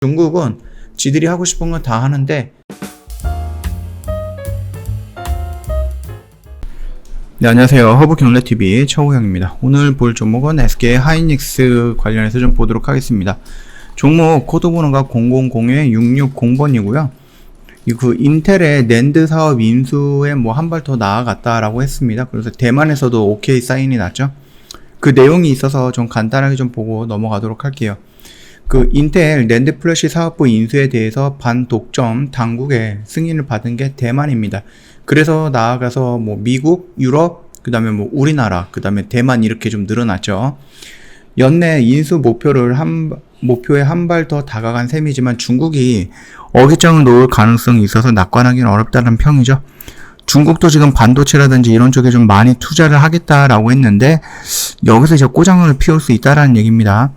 중국은 지들이 하고 싶은 건 다 하는데. 네, 안녕하세요. 허브경제TV 최호영입니다. 오늘 볼 종목은 SK 하이닉스 관련해서 좀 보도록 하겠습니다. 종목 코드 번호가 000-660번이고요. 그 인텔의 낸드 사업 인수에 뭐 한 발 더 나아갔다라고 했습니다. 그래서 대만에서도 오케이 사인이 났죠. 그 내용이 있어서 좀 간단하게 좀 보고 넘어가도록 할게요. 그 인텔 낸드 플래시 사업부 인수에 대해서 반독점 당국의 승인을 받은 게 대만입니다. 그래서 나아가서 뭐 미국, 유럽, 그 다음에 뭐 우리나라, 그 다음에 대만 이렇게 좀 늘어났죠. 연내 인수 목표에 한 발 더 다가간 셈이지만 중국이 어깃장을 놓을 가능성이 있어서 낙관하기는 어렵다는 평이죠. 중국도 지금 반도체라든지 이런 쪽에 좀 많이 투자를 하겠다라고 했는데 여기서 이제 꼬장을 피울 수 있다라는 얘기입니다.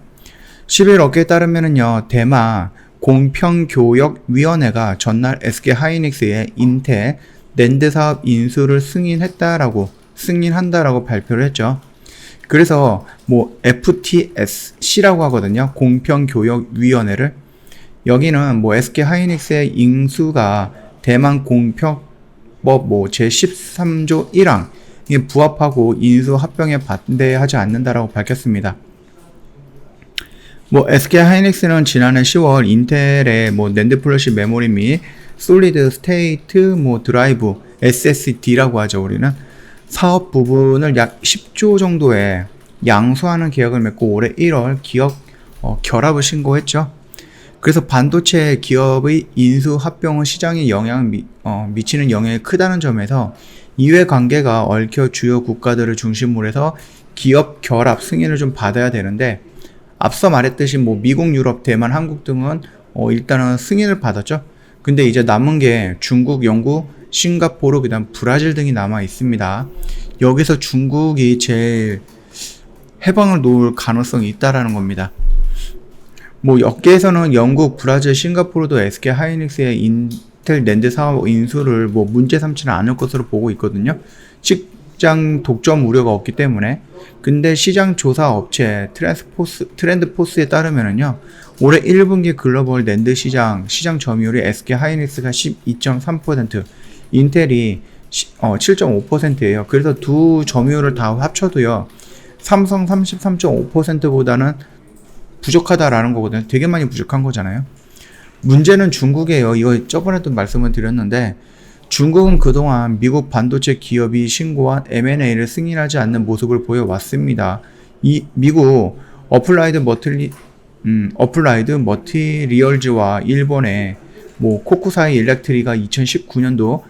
10일 어깨에 따르면은요, 대만 공평교역위원회가 전날 SK 하이닉스의 인텔 낸드 사업 인수를 승인한다라고 발표를 했죠. 그래서 뭐 FTSC라고 하거든요. 공평교역위원회를. 여기는 뭐 SK 하이닉스의 인수가 대만 공평법 뭐 제13조 1항에 부합하고 인수 합병에 반대하지 않는다라고 밝혔습니다. 뭐 SK 하이닉스는 지난해 10월 인텔의 뭐 낸드 플래시 메모리 및 솔리드 스테이트 뭐 드라이브 SSD라고 하죠. 우리는 사업 부분을 약 10조 정도에 양수하는 계약을 맺고 올해 1월 기업 결합을 신고했죠. 그래서 반도체 기업의 인수 합병은 시장에 영향을 미치는 영향이 크다는 점에서 이해 관계가 얽혀 주요 국가들을 중심으로 해서 기업 결합 승인을 좀 받아야 되는데, 앞서 말했듯이 뭐 미국, 유럽, 대만, 한국 등은 일단은 승인을 받았죠. 근데 이제 남은 게 중국, 영국, 싱가포르, 그다음 브라질 등이 남아 있습니다. 여기서 중국이 제일 해방을 놓을 가능성이 있다라는 겁니다. 뭐 업계에서는 영국, 브라질, 싱가포르도 SK 하이닉스의 인텔 낸드 사업 인수를 뭐 문제 삼지는 않을 것으로 보고 있거든요. 시장 독점 우려가 없기 때문에. 근데 시장 조사 업체 트렌드포스에 따르면은요, 올해 1분기 글로벌 낸드 시장 점유율이 SK 하이닉스가 12.3%, 인텔이 7.5%예요. 그래서 두 점유율을 다 합쳐도요, 삼성 33.5%보다는 부족하다라는 거거든요. 되게 많이 부족한 거잖아요. 문제는 중국이에요. 이거 저번에도 말씀을 드렸는데, 중국은 그동안 미국 반도체 기업이 신고한 M&A를 승인하지 않는 모습을 보여왔습니다. 이 미국 어플라이드 머티리얼즈와 일본의 뭐 코쿠사이 일렉트리가 2019년도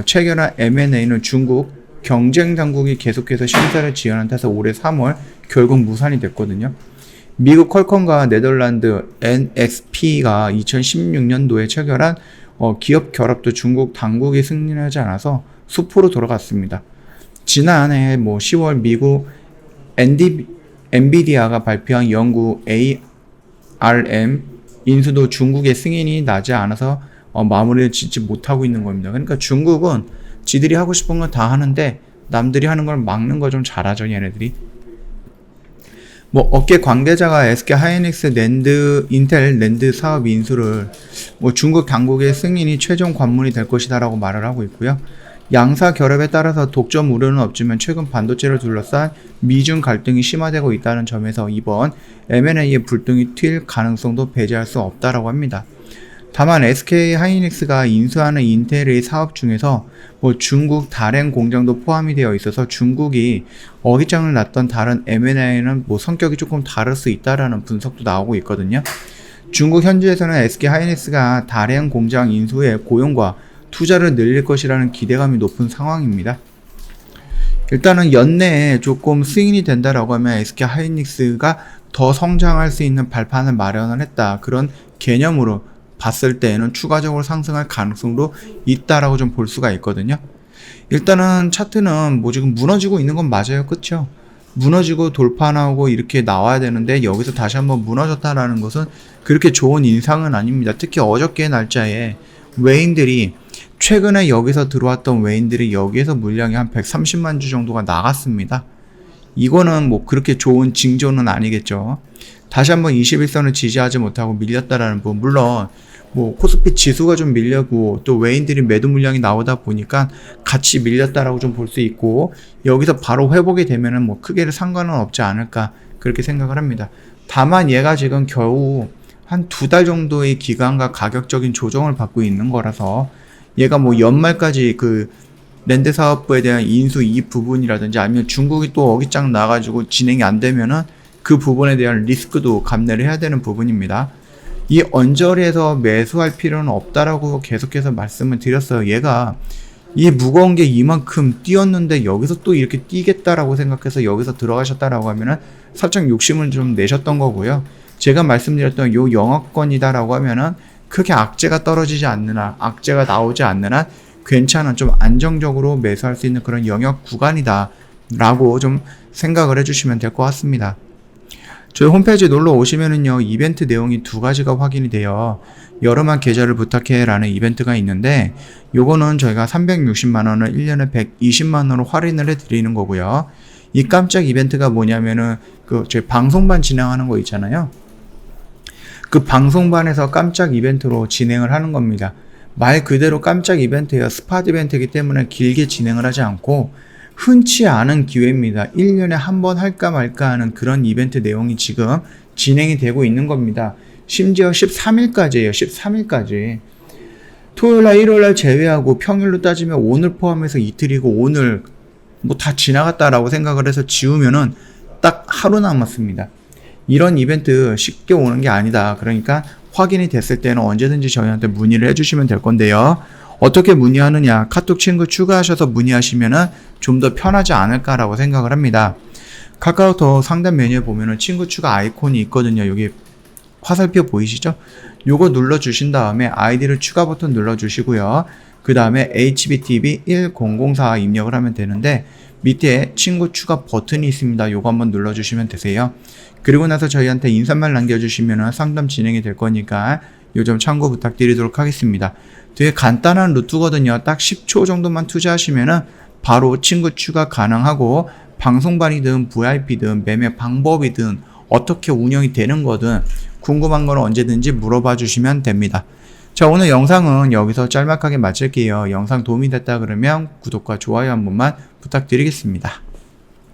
체결한 M&A는 중국 경쟁 당국이 계속해서 심사를 지연한 탓에 올해 3월 결국 무산이 됐거든요. 미국 퀄컴과 네덜란드 NXP가 2016년도에 체결한 기업 결합도 중국 당국이 승인하지 않아서 수포로 돌아갔습니다. 지난해 뭐 10월 미국 엔비디아가 발표한 연구 ARM 인수도 중국의 승인이 나지 않아서 마무리를 짓지 못하고 있는 겁니다. 그러니까 중국은 지들이 하고 싶은 건 다 하는데 남들이 하는 걸 막는 거 좀 잘하죠, 얘네들이. 뭐 업계 관계자가 SK 하이닉스 인텔 낸드 사업 인수를 뭐 중국 당국의 승인이 최종 관문이 될 것이다라고 말을 하고 있고요. 양사 결합에 따라서 독점 우려는 없지만 최근 반도체를 둘러싼 미중 갈등이 심화되고 있다는 점에서 이번 M&A의 불똥이 튈 가능성도 배제할 수 없다라고 합니다. 다만 SK 하이닉스가 인수하는 인텔의 사업 중에서 뭐 중국 다롄 공장도 포함이 되어 있어서 중국이 어깃장을 놨던 다른 M&A는 뭐 성격이 조금 다를 수 있다라는 분석도 나오고 있거든요. 중국 현지에서는 SK 하이닉스가 다롄 공장 인수에 고용과 투자를 늘릴 것이라는 기대감이 높은 상황입니다. 일단은 연내에 조금 승인이 된다라고 하면 SK 하이닉스가 더 성장할 수 있는 발판을 마련을 했다, 그런 개념으로 봤을 때에는 추가적으로 상승할 가능성도 있다라고 좀 볼 수가 있거든요. 일단은 차트는 뭐 지금 무너지고 있는 건 맞아요. 그쵸? 무너지고 돌파 나오고 이렇게 나와야 되는데 여기서 다시 한번 무너졌다라는 것은 그렇게 좋은 인상은 아닙니다. 특히 어저께 날짜에 외인들이 최근에 여기서 들어왔던 외인들이 여기에서 물량이 한 130만 주 정도가 나갔습니다. 이거는 뭐 그렇게 좋은 징조는 아니겠죠. 다시 한번 21선을 지지하지 못하고 밀렸다라는 부분, 물론 뭐 코스피 지수가 좀 밀려고 또 외인들이 매도 물량이 나오다 보니까 같이 밀렸다라고 좀 볼 수 있고, 여기서 바로 회복이 되면은 뭐 크게 상관은 없지 않을까 그렇게 생각을 합니다. 다만 얘가 지금 겨우 한 2달 정도의 기간과 가격적인 조정을 받고 있는 거라서, 얘가 뭐 연말까지 그 랜드 사업부에 대한 인수 이 부분이라든지 아니면 중국이 또 어깃장 나가지고 진행이 안 되면은 그 부분에 대한 리스크도 감내를 해야 되는 부분입니다. 이 언저리에서 매수할 필요는 없다라고 계속해서 말씀을 드렸어요. 얘가 이 무거운 게 이만큼 뛰었는데 여기서 또 이렇게 뛰겠다라고 생각해서 여기서 들어가셨다라고 하면은 살짝 욕심을 좀 내셨던 거고요. 제가 말씀드렸던 요 영업권이다라고 하면은 크게 악재가 떨어지지 않는 한, 악재가 나오지 않는 한 괜찮은 좀 안정적으로 매수할 수 있는 그런 영역 구간이다 라고 좀 생각을 해주시면 될 것 같습니다. 저희 홈페이지 놀러 오시면은요, 이벤트 내용이 2가지가 확인이 돼요. 여름한 계좌를 부탁해 라는 이벤트가 있는데, 요거는 저희가 360만원을 1년에 120만원으로 할인을 해 드리는 거고요. 이 깜짝 이벤트가 뭐냐면은 저희 방송반 진행하는 거 있잖아요. 그 방송반에서 깜짝 이벤트로 진행을 하는 겁니다. 말 그대로 깜짝 이벤트예요. 스팟 이벤트이기 때문에 길게 진행을 하지 않고 흔치 않은 기회입니다. 1년에 한 번 할까 말까 하는 그런 이벤트 내용이 지금 진행이 되고 있는 겁니다. 심지어 13일까지예요. 13일까지. 토요일날 1월날 제외하고 평일로 따지면 오늘 포함해서 이틀이고, 오늘 뭐 다 지나갔다라고 생각을 해서 지우면은 딱 하루 남았습니다. 이런 이벤트 쉽게 오는 게 아니다. 그러니까 확인이 됐을 때는 언제든지 저희한테 문의를 해주시면 될 건데요. 어떻게 문의하느냐, 카톡 친구 추가하셔서 문의하시면은 좀 더 편하지 않을까라고 생각을 합니다. 카카오톡 상단 메뉴에 보면은 친구 추가 아이콘이 있거든요. 여기 화살표 보이시죠? 요거 눌러주신 다음에 아이디를 추가 버튼 눌러주시고요. 그 다음에 HBTV1004 입력을 하면 되는데, 밑에 친구 추가 버튼이 있습니다. 요거 한번 눌러주시면 되세요. 그리고 나서 저희한테 인사말 남겨주시면 상담 진행이 될 거니까 요 점 참고 부탁드리도록 하겠습니다. 되게 간단한 루트거든요. 딱 10초 정도만 투자하시면은 바로 친구 추가 가능하고, 방송반이든 VIP든 매매 방법이든 어떻게 운영이 되는 거든 궁금한 거는 언제든지 물어봐 주시면 됩니다. 자, 오늘 영상은 여기서 짤막하게 마칠게요. 영상 도움이 됐다 그러면 구독과 좋아요 한 번만 부탁드리겠습니다.